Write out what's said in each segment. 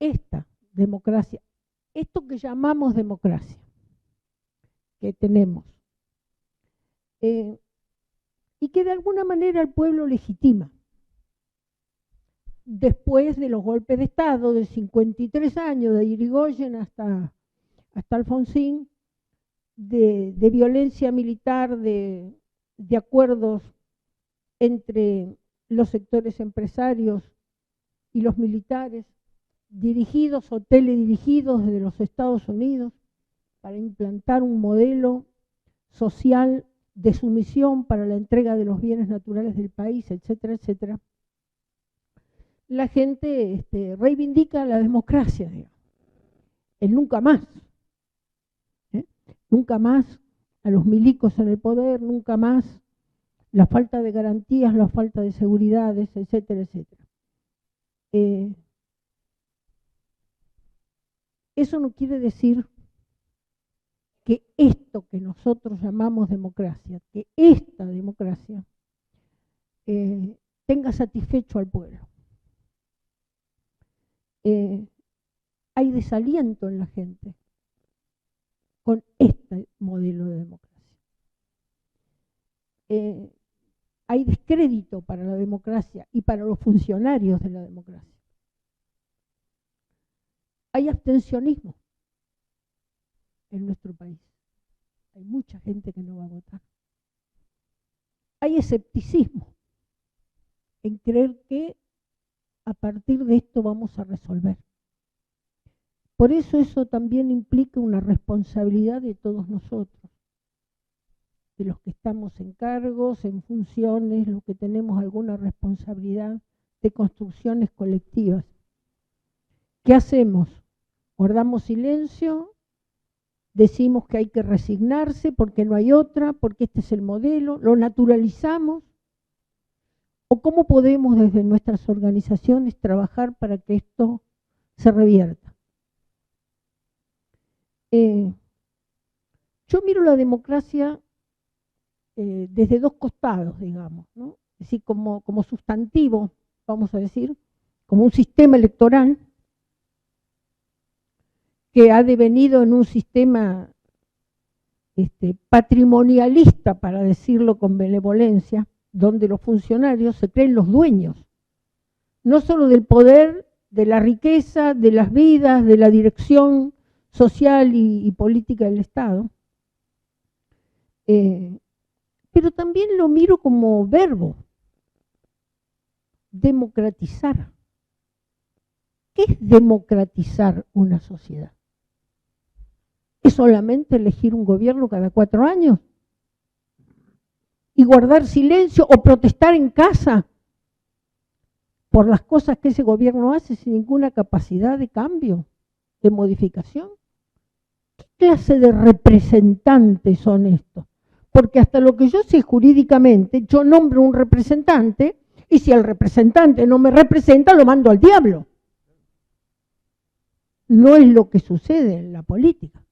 esta democracia, esto que llamamos democracia, que tenemos, y que de alguna manera el pueblo legitima. Después de los golpes de Estado de 53 años, de Irigoyen hasta Alfonsín, de violencia militar, de acuerdos entre los sectores empresarios y los militares, dirigidos o teledirigidos desde los Estados Unidos, para implantar un modelo social de sumisión para la entrega de los bienes naturales del país, etcétera, etcétera. La gente reivindica la democracia, digamos, el nunca más. Nunca más a los milicos en el poder, nunca más la falta de garantías, la falta de seguridades, etcétera, etcétera. Eso no quiere decir que esto que nosotros llamamos democracia, que esta democracia tenga satisfecho al pueblo. Hay desaliento en la gente con este modelo de democracia. Hay descrédito para la democracia y para los funcionarios de la democracia. Hay abstencionismo en nuestro país. Hay mucha gente que no va a votar. Hay escepticismo en creer que a partir de esto vamos a resolver. Por eso también implica una responsabilidad de todos nosotros, de los que estamos en cargos, en funciones, los que tenemos alguna responsabilidad de construcciones colectivas. ¿Qué hacemos? ¿Guardamos silencio? ¿Decimos que hay que resignarse porque no hay otra, porque este es el modelo? ¿Lo naturalizamos? ¿O cómo podemos desde nuestras organizaciones trabajar para que esto se revierta? Yo miro la democracia desde dos costados, digamos, ¿no? Es decir, como sustantivo, vamos a decir, como un sistema electoral que ha devenido en un sistema patrimonialista, para decirlo con benevolencia, donde los funcionarios se creen los dueños, no solo del poder, de la riqueza, de las vidas, de la dirección social y política del Estado, pero también lo miro como verbo, democratizar. ¿Qué es democratizar una sociedad? ¿Es solamente elegir un gobierno cada 4 años? ¿Y guardar silencio o protestar en casa por las cosas que ese gobierno hace sin ninguna capacidad de cambio, de modificación? ¿Qué clase de representantes son estos? Porque hasta lo que yo sé jurídicamente, yo nombro un representante y si el representante no me representa, lo mando al diablo. No es lo que sucede en la política.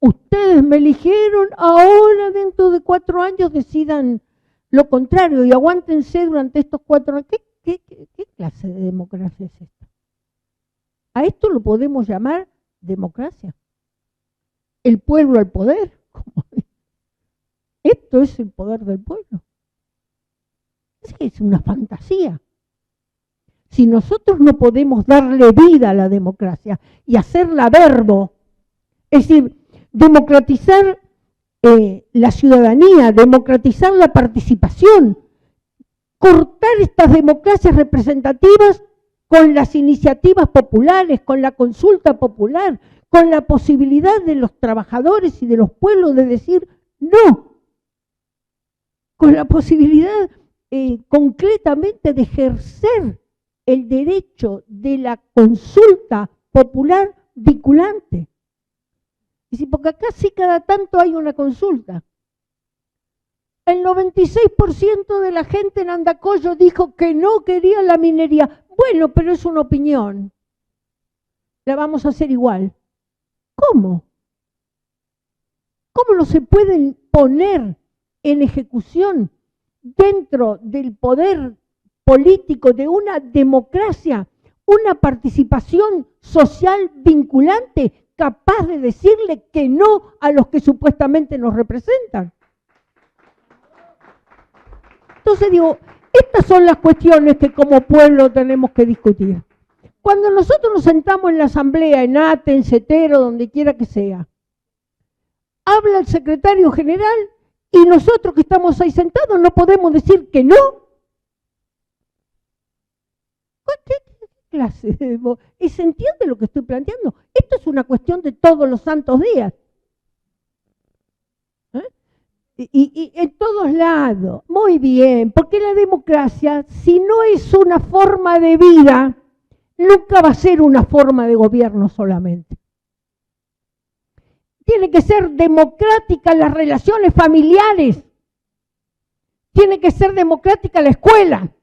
Ustedes me eligieron, ahora dentro de 4 años decidan lo contrario y aguántense durante estos 4 años. ¿Qué clase de democracia es esta? A esto lo podemos llamar democracia. El pueblo al poder. Esto es el poder del pueblo. Es una fantasía. Si nosotros no podemos darle vida a la democracia y hacerla verbo, es decir, democratizar la ciudadanía, democratizar la participación, cortar estas democracias representativas con las iniciativas populares, con la consulta popular, con la posibilidad de los trabajadores y de los pueblos de decir no, con la posibilidad concretamente de ejercer el derecho de la consulta popular vinculante. Es decir, porque acá sí cada tanto hay una consulta. El 96% de la gente en Andacollo dijo que no quería la minería. Bueno, pero es una opinión. La vamos a hacer igual. ¿Cómo? ¿Cómo no se pueden poner en ejecución dentro del poder político de una democracia una participación social vinculante capaz de decirle que no a los que supuestamente nos representan. Entonces digo, estas son las cuestiones que como pueblo tenemos que discutir. Cuando nosotros nos sentamos en la asamblea, en ATE, en CETERO, donde quiera que sea, habla el secretario general y nosotros que estamos ahí sentados no podemos decir que no. ¿Qué clase de voz? ¿Y se entiende lo que estoy planteando? Esto es una cuestión de todos los santos días. Y en todos lados. Muy bien, porque la democracia, si no es una forma de vida, nunca va a ser una forma de gobierno solamente. Tiene que ser democrática las relaciones familiares. Tiene que ser democrática la escuela.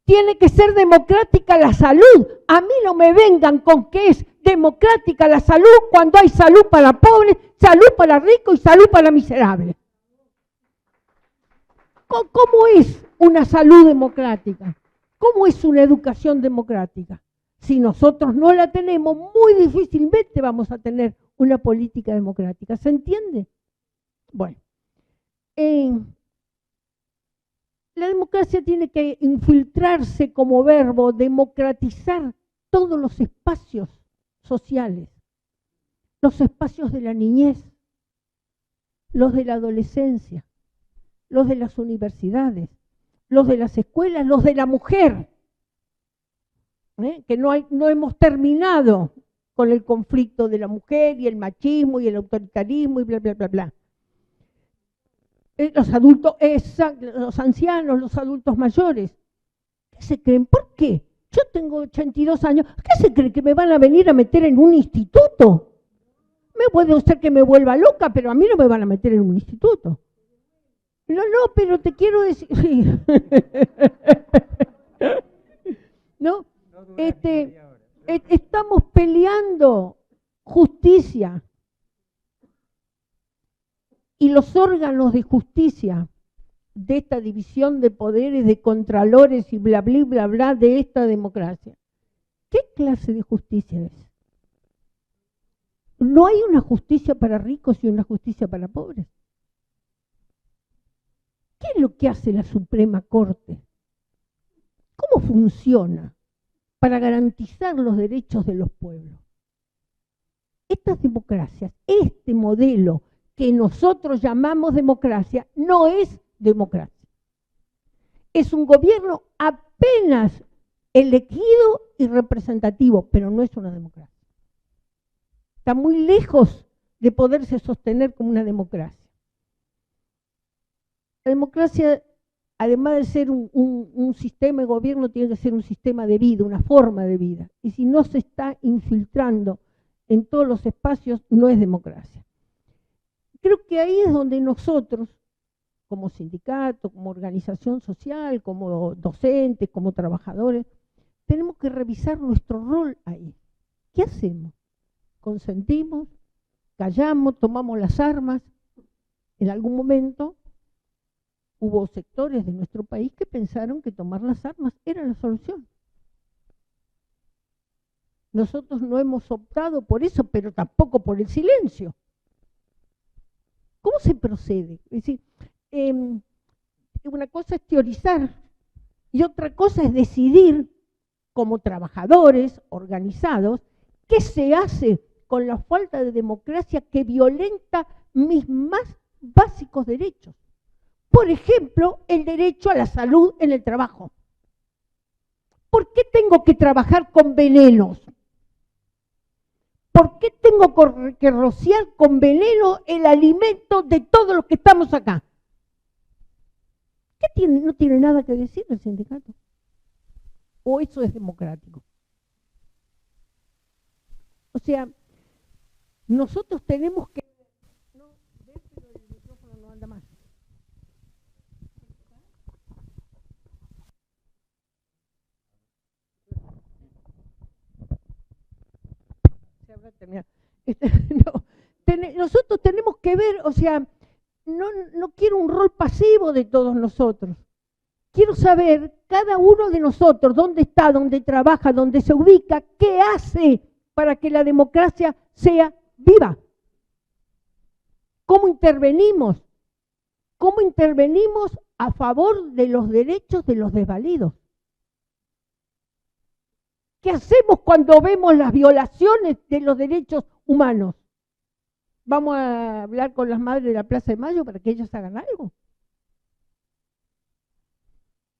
Tiene que ser democrática la salud. A mí no me vengan con que es democrática la salud cuando hay salud para pobres, salud para ricos y salud para miserables. ¿Cómo es una salud democrática? ¿Cómo es una educación democrática? Si nosotros no la tenemos, muy difícilmente vamos a tener una política democrática. ¿Se entiende? Bueno, la democracia tiene que infiltrarse como verbo, democratizar todos los espacios sociales, los espacios de la niñez, los de la adolescencia, los de las universidades, los de las escuelas, los de la mujer, que no hemos terminado con el conflicto de la mujer y el machismo y el autoritarismo y bla, bla, bla, bla. Los adultos, los ancianos, los adultos mayores, ¿qué se creen? ¿Por qué? Yo tengo 82 años, ¿qué se creen? ¿Que me van a venir a meter en un instituto? Me puede ser que me vuelva loca, pero a mí no me van a meter en un instituto. No, pero te quiero decir, sí. ¿No? Estamos peleando justicia. Y los órganos de justicia de esta división de poderes, de contralores y bla, bla, bla, bla, de esta democracia. ¿Qué clase de justicia es? No hay una justicia para ricos y una justicia para pobres. ¿Qué es lo que hace la Suprema Corte? ¿Cómo funciona para garantizar los derechos de los pueblos? Estas democracias, este modelo que nosotros llamamos democracia, no es democracia. Es un gobierno apenas elegido y representativo, pero no es una democracia. Está muy lejos de poderse sostener como una democracia. La democracia, además de ser un sistema de gobierno, tiene que ser un sistema de vida, una forma de vida. Y si no se está infiltrando en todos los espacios, no es democracia. Creo que ahí es donde nosotros, como sindicato, como organización social, como docentes, como trabajadores, tenemos que revisar nuestro rol ahí. ¿Qué hacemos? ¿Consentimos? ¿Callamos? ¿Tomamos las armas? En algún momento hubo sectores de nuestro país que pensaron que tomar las armas era la solución. Nosotros no hemos optado por eso, pero tampoco por el silencio. ¿Cómo se procede? Es decir, una cosa es teorizar y otra cosa es decidir como trabajadores organizados qué se hace con la falta de democracia que violenta mis más básicos derechos. Por ejemplo, el derecho a la salud en el trabajo. ¿Por qué tengo que trabajar con venenos? ¿Por qué tengo que rociar con veneno el alimento de todos los que estamos acá? ¿Qué tiene? ¿No tiene nada que decir el sindicato? ¿O eso es democrático? O sea, nosotros tenemos que... No, pero el micrófono no anda más. Nosotros tenemos que ver, o sea, no quiero un rol pasivo de todos nosotros. quiero saber cada uno de nosotros dónde está, dónde trabaja, dónde se ubica, qué hace para que la democracia sea viva. ¿Cómo intervenimos? ¿Cómo intervenimos a favor de los derechos de los desvalidos? ¿Qué hacemos cuando vemos las violaciones de los derechos humanos? ¿Vamos a hablar con las madres de la Plaza de Mayo para que ellas hagan algo?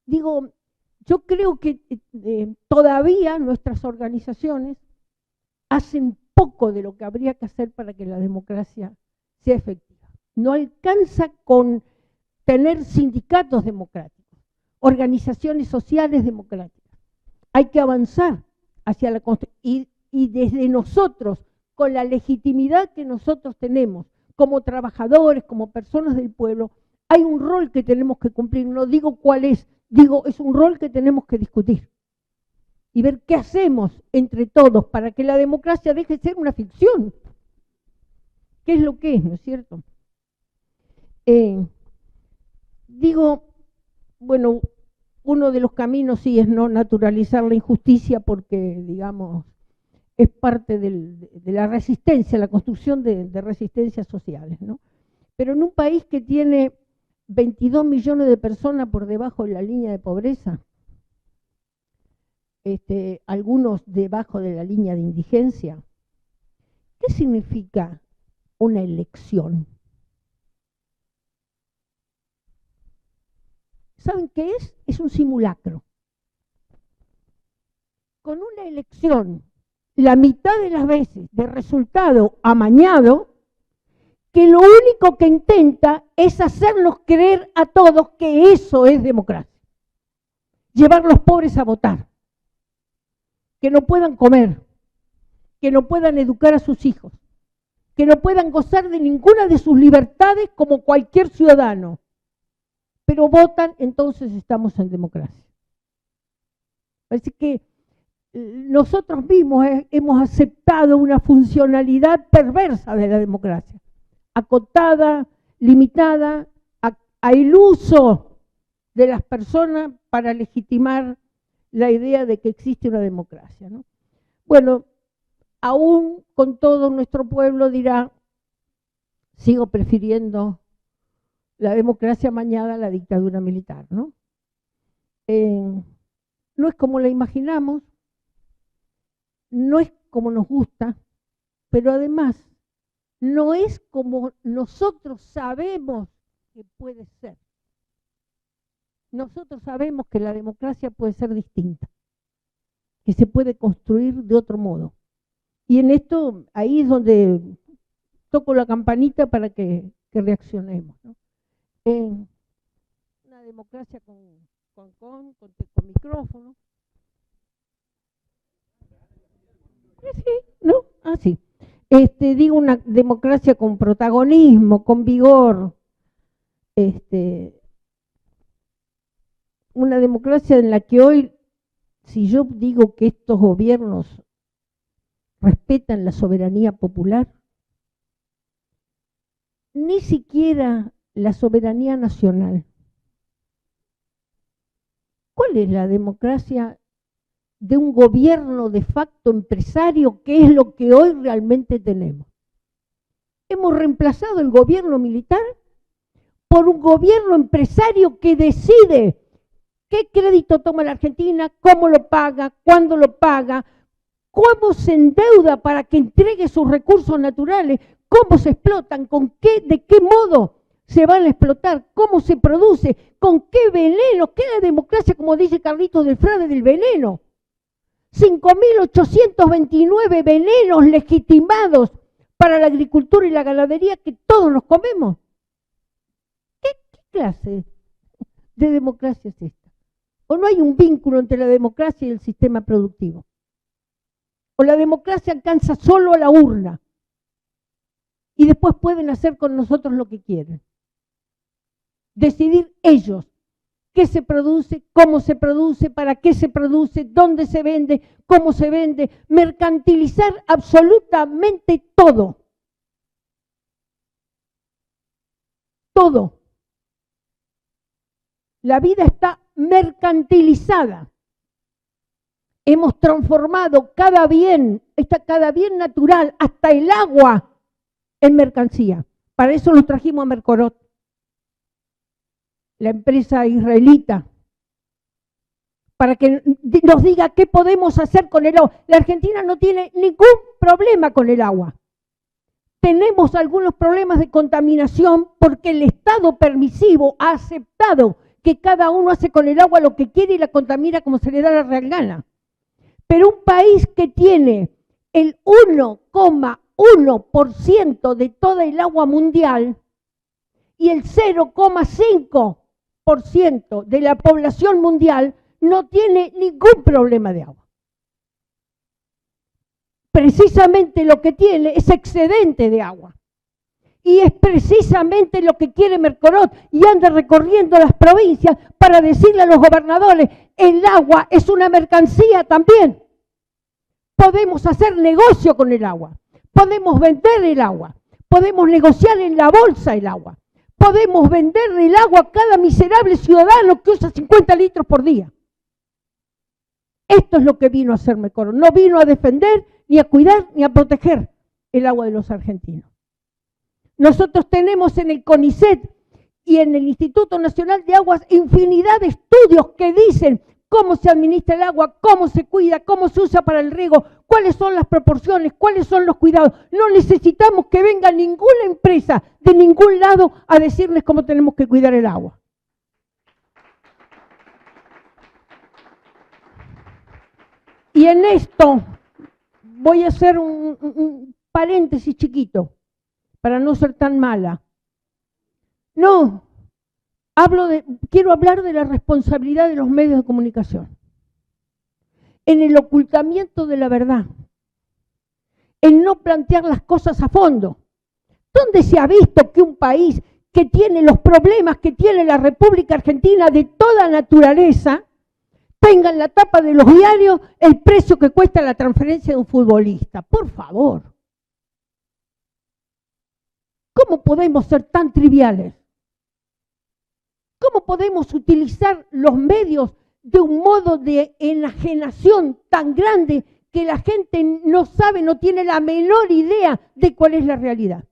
Digo, yo creo que todavía nuestras organizaciones hacen poco de lo que habría que hacer para que la democracia sea efectiva. No alcanza con tener sindicatos democráticos, organizaciones sociales democráticas. Hay que avanzar hacia la construcción y desde nosotros, con la legitimidad que nosotros tenemos como trabajadores, como personas del pueblo, hay un rol que tenemos que cumplir. No digo cuál es, digo, es un rol que tenemos que discutir y ver qué hacemos entre todos para que la democracia deje de ser una ficción. ¿Qué es lo que es, no es cierto? Digo, bueno, uno de los caminos sí es no naturalizar la injusticia porque, digamos, es parte de la resistencia, la construcción de resistencias sociales, ¿no? Pero en un país que tiene 22 millones de personas por debajo de la línea de pobreza, algunos debajo de la línea de indigencia, ¿qué significa una elección? ¿Saben qué es? Es un simulacro. Con una elección, la mitad de las veces de resultado amañado, que lo único que intenta es hacernos creer a todos que eso es democracia. Llevar a los pobres a votar, que no puedan comer, que no puedan educar a sus hijos, que no puedan gozar de ninguna de sus libertades como cualquier ciudadano. Pero votan, entonces estamos en democracia. Así que nosotros mismos hemos aceptado una funcionalidad perversa de la democracia, acotada, limitada al uso de las personas para legitimar la idea de que existe una democracia, ¿no? Bueno, aún con todo nuestro pueblo dirá, sigo prefiriendo la democracia amañada a la dictadura militar, ¿no? No es como la imaginamos, no es como nos gusta, pero además no es como nosotros sabemos que puede ser. Nosotros sabemos que la democracia puede ser distinta, que se puede construir de otro modo. Y en esto, ahí es donde toco la campanita para que reaccionemos, ¿no? Una democracia con micrófono. Sí, ¿no? Ah, sí. Digo, una democracia con protagonismo, con vigor. Una democracia en la que hoy, si yo digo que estos gobiernos respetan la soberanía popular, ni siquiera la soberanía nacional. ¿Cuál es la democracia de un gobierno de facto empresario, que es lo que hoy realmente tenemos? Hemos reemplazado el gobierno militar por un gobierno empresario que decide qué crédito toma la Argentina, cómo lo paga, cuándo lo paga, cómo se endeuda para que entregue sus recursos naturales, cómo se explotan, de qué modo se van a explotar, cómo se produce, con qué veneno, qué es la democracia, como dice Carlitos del Frade, del veneno. 5.829 venenos legitimados para la agricultura y la ganadería que todos nos comemos. ¿Qué clase de democracia es esta? ¿O no hay un vínculo entre la democracia y el sistema productivo? ¿O la democracia alcanza solo a la urna y después pueden hacer con nosotros lo que quieren? Decidir ellos qué se produce, cómo se produce, para qué se produce, dónde se vende, cómo se vende, mercantilizar absolutamente todo. Todo. La vida está mercantilizada. Hemos transformado cada bien natural, hasta el agua, en mercancía. Para eso nos trajimos a Mercorot, la empresa israelita, para que nos diga qué podemos hacer con el agua. La Argentina no tiene ningún problema con el agua. Tenemos algunos problemas de contaminación porque el Estado permisivo ha aceptado que cada uno hace con el agua lo que quiere y la contamina como se le da la real gana. Pero un país que tiene el 1,1% de toda el agua mundial y el 0,5% de la población mundial no tiene ningún problema de agua. Precisamente lo que tiene es excedente de agua. Y es precisamente lo que quiere Mercorot, y anda recorriendo las provincias para decirle a los gobernadores, el agua es una mercancía también. Podemos hacer negocio con el agua, podemos vender el agua, podemos negociar en la bolsa el agua, podemos vender el agua a cada miserable ciudadano que usa 50 litros por día. Esto es lo que vino a hacer Mercorot, no vino a defender, ni a cuidar, ni a proteger el agua de los argentinos. Nosotros tenemos en el CONICET y en el Instituto Nacional de Aguas infinidad de estudios que dicen cómo se administra el agua, cómo se cuida, cómo se usa para el riego, cuáles son las proporciones, cuáles son los cuidados. No necesitamos que venga ninguna empresa de ningún lado a decirles cómo tenemos que cuidar el agua. Y en esto voy a hacer un paréntesis chiquito, para no ser tan mala. No, quiero hablar de la responsabilidad de los medios de comunicación, en el ocultamiento de la verdad, en no plantear las cosas a fondo. ¿Dónde se ha visto que un país que tiene los problemas que tiene la República Argentina de toda naturaleza, tenga en la tapa de los diarios el precio que cuesta la transferencia de un futbolista? Por favor. ¿Cómo podemos ser tan triviales? ¿Cómo podemos utilizar los medios de un modo de enajenación tan grande que la gente no sabe, no tiene la menor idea de cuál es la realidad?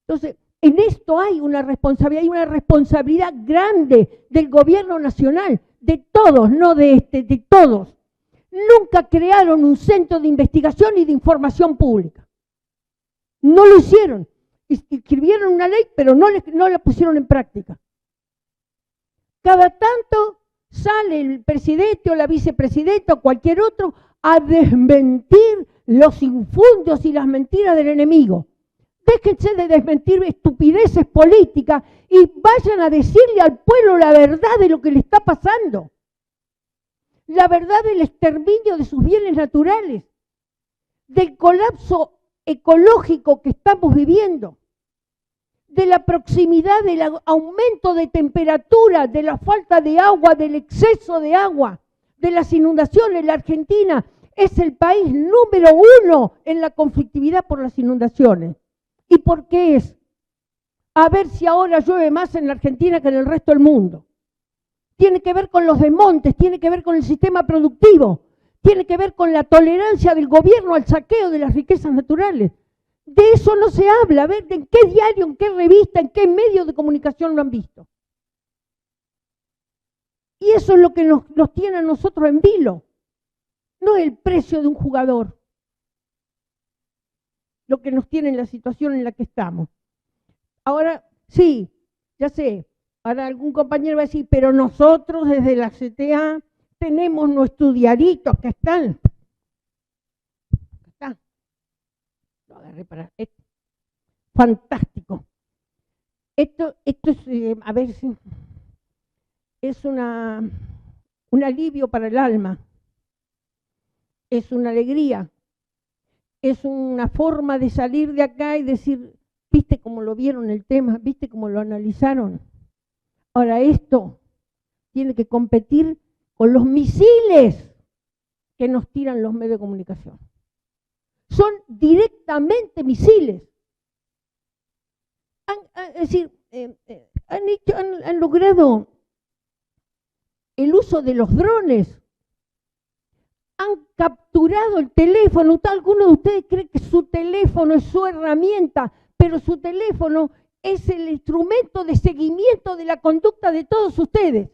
Entonces, en esto hay una responsabilidad grande del gobierno nacional, de todos, no de de todos. Nunca crearon un centro de investigación y de información pública. No lo hicieron. Escribieron una ley, pero no la pusieron en práctica. Cada tanto sale el presidente o la vicepresidenta o cualquier otro a desmentir los infundios y las mentiras del enemigo. Déjense de desmentir estupideces políticas y vayan a decirle al pueblo la verdad de lo que le está pasando. La verdad del exterminio de sus bienes naturales, del colapso ecológico que estamos viviendo, de la proximidad del aumento de temperatura, de la falta de agua, del exceso de agua, de las inundaciones. La Argentina es el país número 1 en la conflictividad por las inundaciones. ¿Y por qué es? A ver si ahora llueve más en la Argentina que en el resto del mundo. Tiene que ver con los desmontes, tiene que ver con el sistema productivo, tiene que ver con la tolerancia del gobierno al saqueo de las riquezas naturales. De eso no se habla. A ver, ¿en qué diario, en qué revista, en qué medio de comunicación lo han visto? Y eso es lo que nos tiene a nosotros en vilo. No el precio de un jugador, lo que nos tiene en la situación en la que estamos. Ahora, sí, ya sé, ahora algún compañero va a decir, pero nosotros desde la CTA tenemos nuestros diaritos que están. Lo agarré para esto. Fantástico. Esto es, a ver si es un alivio para el alma. Es una alegría. Es una forma de salir de acá y decir, ¿viste cómo lo vieron el tema? ¿Viste cómo lo analizaron? Ahora esto tiene que competir con los misiles que nos tiran los medios de comunicación. Son directamente misiles. Es decir, han logrado el uso de los drones, han capturado el teléfono. Algunos de ustedes creen que su teléfono es su herramienta, pero su teléfono es el instrumento de seguimiento de la conducta de todos ustedes.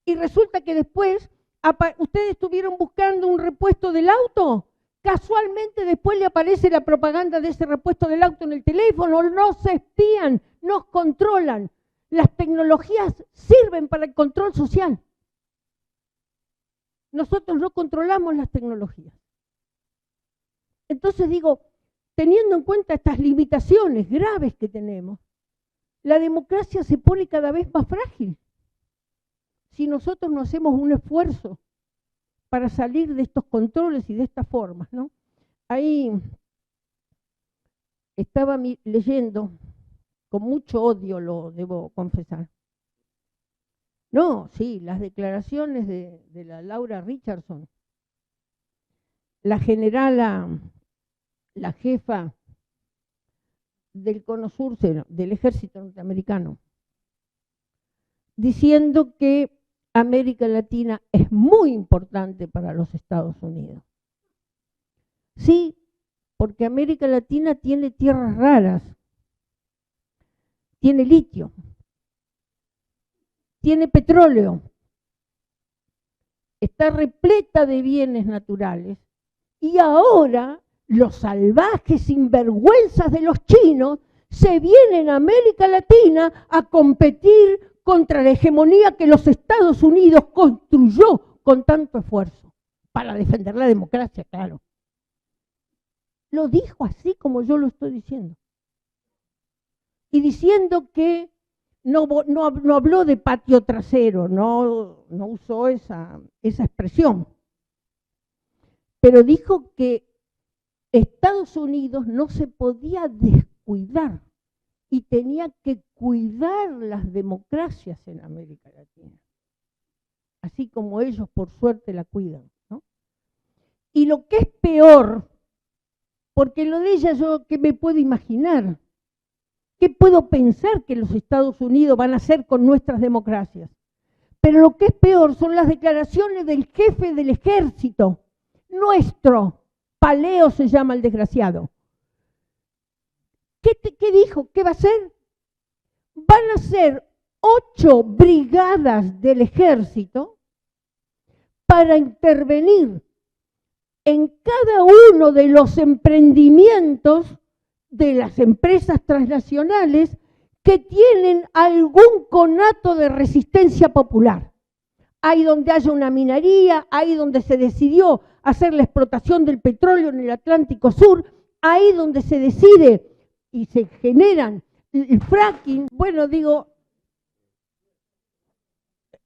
Y resulta que después, ustedes estuvieron buscando un repuesto del auto, casualmente después le aparece la propaganda de ese repuesto del auto en el teléfono. Nos espían, nos controlan. Las tecnologías sirven para el control social. Nosotros no controlamos las tecnologías. Entonces digo, teniendo en cuenta estas limitaciones graves que tenemos, la democracia se pone cada vez más frágil. Si nosotros no hacemos un esfuerzo para salir de estos controles y de estas formas, ¿no? Ahí estaba leyendo, con mucho odio lo debo confesar. No, sí, las declaraciones de la Laura Richardson, la generala, la jefa del Cono Sur, del ejército norteamericano, diciendo que América Latina es muy importante para los Estados Unidos. Sí, porque América Latina tiene tierras raras, tiene litio, tiene petróleo, está repleta de bienes naturales, y ahora los salvajes sinvergüenzas de los chinos se vienen a América Latina a competir contra la hegemonía que los Estados Unidos construyó con tanto esfuerzo para defender la democracia, claro. Lo dijo así como yo lo estoy diciendo. Y diciendo que no habló de patio trasero, no usó esa expresión, pero dijo que Estados Unidos no se podía descuidar y tenía que cuidar las democracias en América Latina, así como ellos por suerte la cuidan, ¿no? Y lo que es peor, porque lo de ella yo qué me puedo imaginar, qué puedo pensar que los Estados Unidos van a hacer con nuestras democracias, pero lo que es peor son las declaraciones del jefe del ejército, nuestro, Paleo se llama el desgraciado. ¿Qué dijo? ¿Qué va a hacer? Van a ser 8 brigadas del ejército para intervenir en cada uno de los emprendimientos de las empresas transnacionales que tienen algún conato de resistencia popular. Ahí donde haya una minería, ahí donde se decidió hacer la explotación del petróleo en el Atlántico Sur, ahí donde se decide y se generan el fracking. Bueno, digo,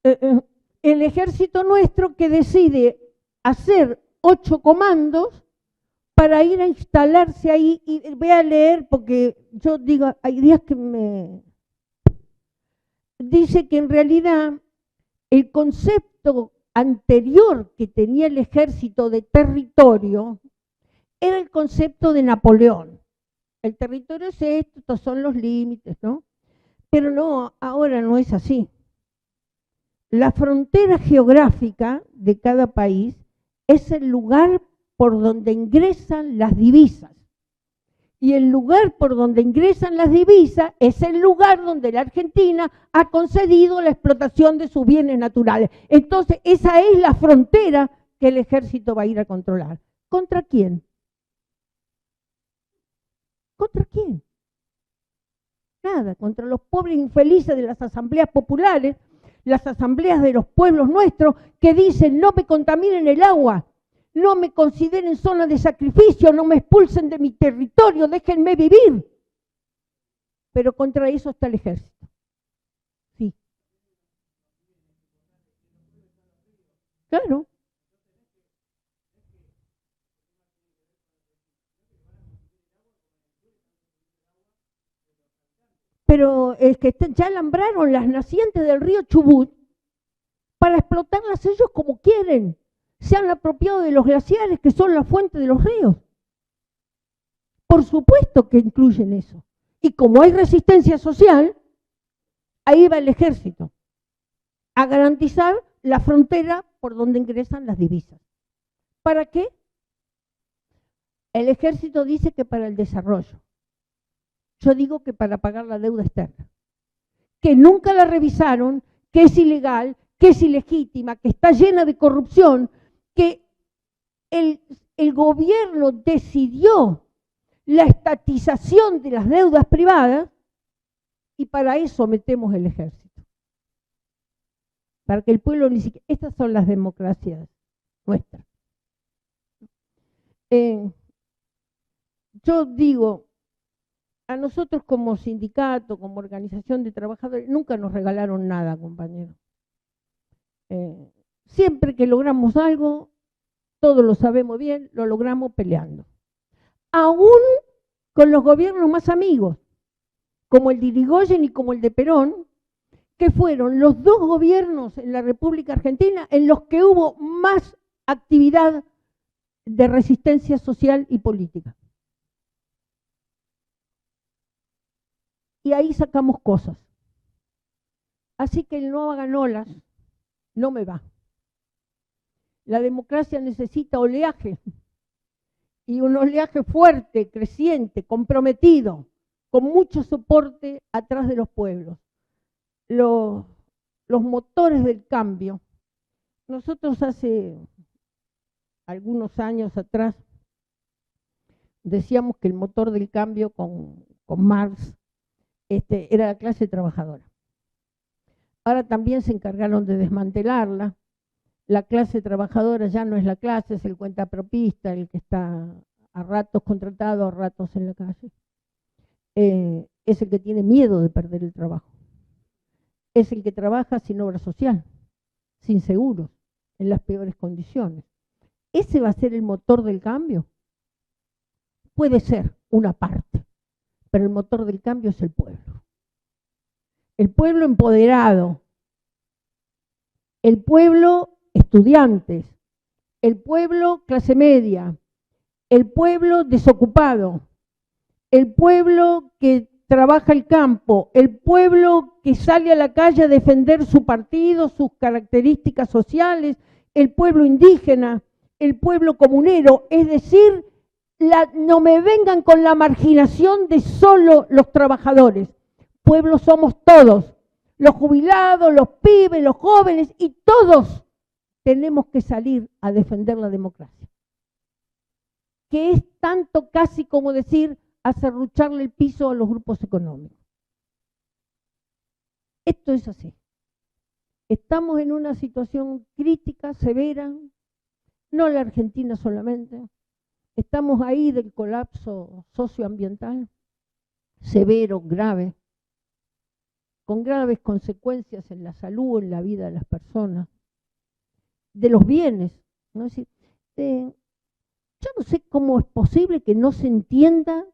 el ejército nuestro que decide hacer 8 comandos para ir a instalarse ahí, y voy a leer porque yo digo, hay días que me... Dice que en realidad el concepto anterior que tenía el ejército de territorio era el concepto de Napoleón. El territorio es esto, estos son los límites, ¿no? Pero no, ahora no es así. La frontera geográfica de cada país es el lugar por donde ingresan las divisas. Y el lugar por donde ingresan las divisas es el lugar donde la Argentina ha concedido la explotación de sus bienes naturales. Entonces, esa es la frontera que el ejército va a ir a controlar. ¿Contra quién? ¿Contra quién? Nada, contra los pobres infelices de las asambleas populares, las asambleas de los pueblos nuestros que dicen no me contaminen el agua, no me consideren zona de sacrificio, no me expulsen de mi territorio, déjenme vivir. Pero contra eso está el ejército. Sí. Claro. Pero es que ya alambraron las nacientes del río Chubut para explotarlas ellos como quieren. Se han apropiado de los glaciares que son la fuente de los ríos. Por supuesto que incluyen eso. Y como hay resistencia social, ahí va el ejército a garantizar la frontera por donde ingresan las divisas. ¿Para qué? El ejército dice que para el desarrollo. Yo digo que para pagar la deuda externa, que nunca la revisaron, que es ilegal, que es ilegítima, que está llena de corrupción, que el gobierno decidió la estatización de las deudas privadas y para eso metemos el ejército. Para que el pueblo ni siquiera... Estas son las democracias nuestras. Yo digo, a nosotros como sindicato, como organización de trabajadores, nunca nos regalaron nada, compañeros. Siempre que logramos algo, todos lo sabemos bien, lo logramos peleando. Aún con los gobiernos más amigos, como el de Irigoyen y como el de Perón, que fueron los dos gobiernos en la República Argentina en los que hubo más actividad de resistencia social y política. Y ahí sacamos cosas. Así que el no hagan olas no me va. La democracia necesita oleaje, y un oleaje fuerte, creciente, comprometido, con mucho soporte atrás de los pueblos. Los motores del cambio. Nosotros hace algunos años atrás decíamos que el motor del cambio con Marx era la clase trabajadora. Ahora también se encargaron de desmantelarla. La clase trabajadora ya no es la clase, es el cuentapropista, el que está a ratos contratado, a ratos en la calle. Es el que tiene miedo de perder el trabajo. Es el que trabaja sin obra social, sin seguros, en las peores condiciones. ¿Ese va a ser el motor del cambio? Puede ser una parte, pero el motor del cambio es el pueblo. El pueblo empoderado, el pueblo estudiantes, el pueblo clase media, el pueblo desocupado, el pueblo que trabaja el campo, el pueblo que sale a la calle a defender su partido, sus características sociales, el pueblo indígena, el pueblo comunero, es decir, no me vengan con la marginación de solo los trabajadores. Pueblo somos todos, los jubilados, los pibes, los jóvenes, y todos tenemos que salir a defender la democracia. Que es tanto casi como decir a serrucharle el piso a los grupos económicos. Esto es así. Estamos en una situación crítica, severa, no la Argentina solamente. Estamos ahí del colapso socioambiental, severo, grave, con graves consecuencias en la salud, en la vida de las personas, de los bienes, ¿no? Es decir, yo no sé cómo es posible que no se entienda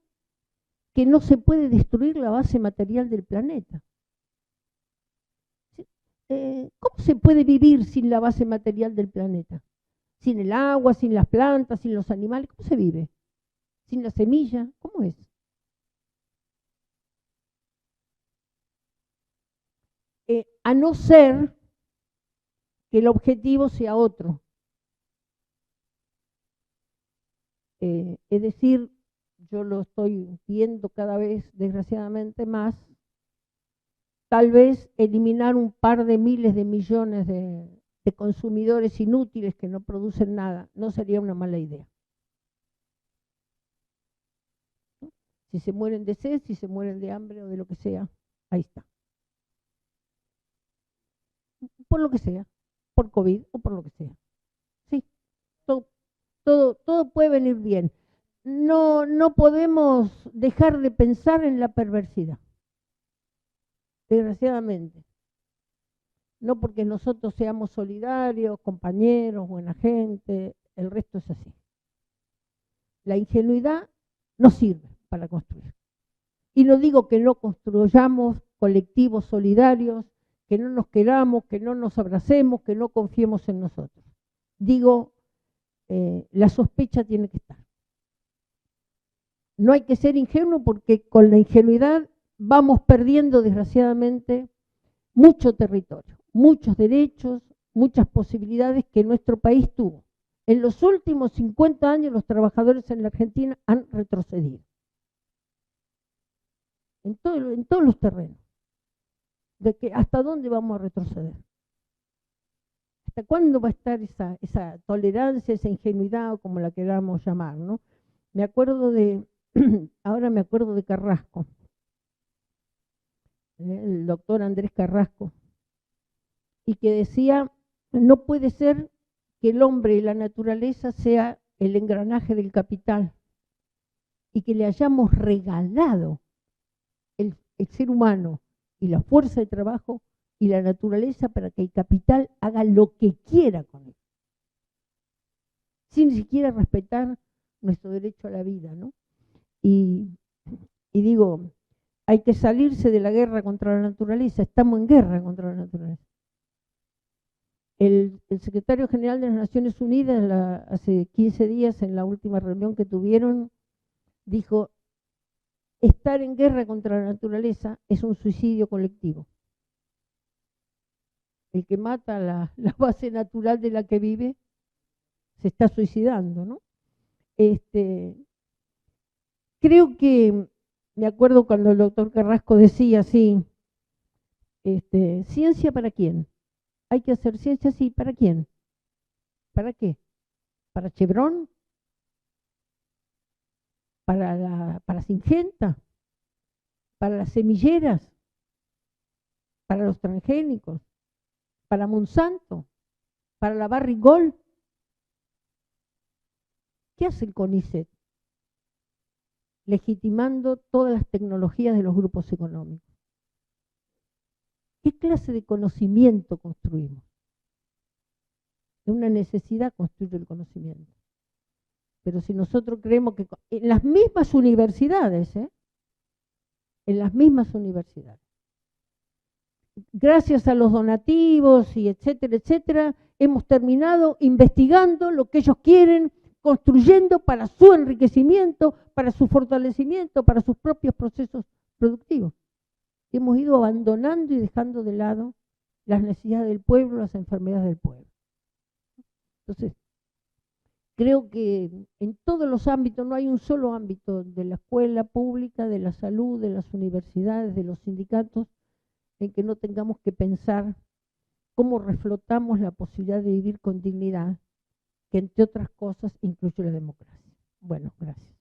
que no se puede destruir la base material del planeta. ¿Cómo se puede vivir sin la base material del planeta? Sin el agua, sin las plantas, sin los animales, ¿cómo se vive? Sin la semilla, ¿cómo es? A no ser que el objetivo sea otro. Es decir, yo lo estoy viendo cada vez, desgraciadamente, más, tal vez eliminar un par de miles de millones de consumidores inútiles que no producen nada, no sería una mala idea. Si se mueren de sed, si se mueren de hambre o de lo que sea, ahí está. Por lo que sea, por COVID o por lo que sea. Sí, todo puede venir bien. No podemos dejar de pensar en la perversidad, desgraciadamente. No porque nosotros seamos solidarios, compañeros, buena gente, el resto es así. La ingenuidad no sirve para construir. Y no digo que no construyamos colectivos solidarios, que no nos queramos, que no nos abracemos, que no confiemos en nosotros. Digo, la sospecha tiene que estar. no hay que ser ingenuo porque con la ingenuidad vamos perdiendo, desgraciadamente, mucho territorio, muchos derechos, muchas posibilidades que nuestro país tuvo. En los últimos 50 años los trabajadores en la Argentina han retrocedido. En todos los terrenos. De que ¿hasta dónde vamos a retroceder? ¿Hasta cuándo va a estar esa tolerancia, esa ingenuidad, o como la queramos llamar, ¿no? Me acuerdo ahora me acuerdo de Carrasco, el doctor Andrés Carrasco, y que decía, no puede ser que el hombre y la naturaleza sea el engranaje del capital y que le hayamos regalado el ser humano y la fuerza de trabajo y la naturaleza para que el capital haga lo que quiera con él, sin siquiera respetar nuestro derecho a la vida, ¿no? Y digo, hay que salirse de la guerra contra la naturaleza, estamos en guerra contra la naturaleza. El secretario general de las Naciones Unidas, hace 15 días, en la última reunión que tuvieron, dijo, estar en guerra contra la naturaleza es un suicidio colectivo. El que mata la base natural de la que vive se está suicidando, ¿no? Creo que, me acuerdo cuando el doctor Carrasco decía así, ¿ciencia para quién? Hay que hacer ciencia, sí, ¿para quién? ¿Para qué? ¿Para Chevron? ¿Para Syngenta? ¿Para las semilleras? ¿Para los transgénicos? ¿Para Monsanto? ¿Para la Barrick Gold? ¿Qué hace el CONICET? Legitimando todas las tecnologías de los grupos económicos. ¿Qué clase de conocimiento construimos? Es una necesidad construir el conocimiento. Pero si nosotros creemos que en las mismas universidades, en las mismas universidades, gracias a los donativos y etcétera, etcétera, hemos terminado investigando lo que ellos quieren, construyendo para su enriquecimiento, para su fortalecimiento, para sus propios procesos productivos. Hemos ido abandonando y dejando de lado las necesidades del pueblo, las enfermedades del pueblo. Entonces, creo que en todos los ámbitos, no hay un solo ámbito de la escuela pública, de la salud, de las universidades, de los sindicatos, en que no tengamos que pensar cómo reflotamos la posibilidad de vivir con dignidad, que entre otras cosas incluye la democracia. Bueno, gracias.